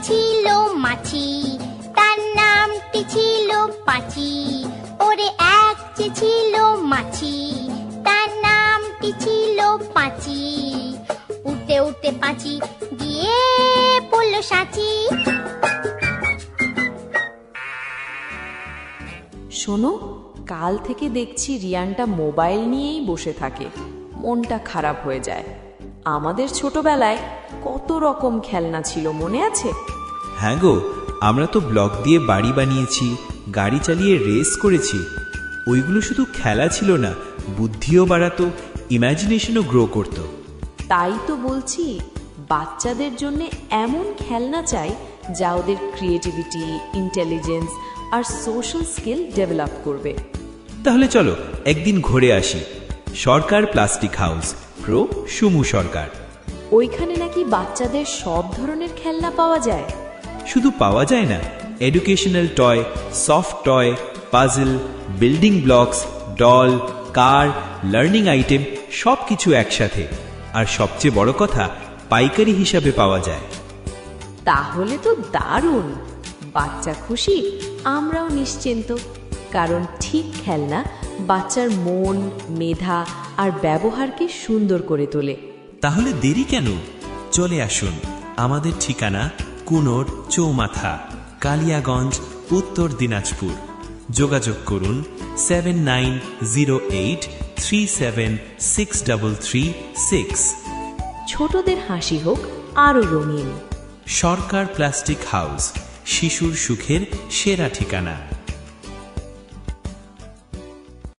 ছিল মাছি, তার নামটি ছিল পাঁচি। ওরে এক যে ছিল মাছি, তার নামটি ছিল পাঁচি। উঠতে উঠতে পাঁচি গিয়ে পড়ল সাঁচি। শোনো, কাল থেকে দেখছি রিয়ানটা মোবাইল নিয়েই বসে থাকে, মনটা খারাপ হয়ে যায়। আমাদের ছোটবেলায় কত রকম খেলনা ছিল, মনে আছে? হ্যাঁ গো, আমরা তো ব্লক দিয়ে বাড়ি বানিয়েছি, গাড়ি চালিয়ে রেস করেছি। ওইগুলো শুধু খেলা ছিল না, বুদ্ধিও বাড়াতো, ইমাজিনেশনও গ্রো করতো। তাই তো বলছি, বাচ্চাদের জন্য এমন খেলনা চাই যা ওদের ক্রিয়েটিভিটি, ইন্টেলিজেন্স আর সোশ্যাল স্কিল ডেভেলপ করবে। তাহলে চলো একদিন ঘুরে আসি। সরকার প্লাস্টিক হাউস, প্রো সুমু সরকার। ওইখানে নাকি বাচ্চাদের সব ধরনের খেলনা পাওয়া যায়। শুধু পাওয়া যায় না, educational toy, soft toy, puzzle, building blocks, doll, car, learning item সব কিছু একসাথে। আর সবচেয়ে বড় কথা, পাইকারি হিসাবে পাওয়া যায়। তাহলে তো দারুণ। বাচ্চা খুশি, আমরাও নিশ্চিন্ত, কারণ ঠিক খেলনা বাচ্চার মন, মেধা আর ব্যবহারকে সুন্দর করে তোলে। তাহলে দেরি কেন? চলে আসুন। আমাদের ঠিকানা কুনোর চৌমাথা, কালিয়াগঞ্জ, উত্তর দিনাজপুর। যোগাযোগ করুন 790837633336। ছোটদের হাসি হোক আরো রঙিন। সরকার প্লাস্টিক হাউস, শিশুর সুখের সেরা ঠিকানা।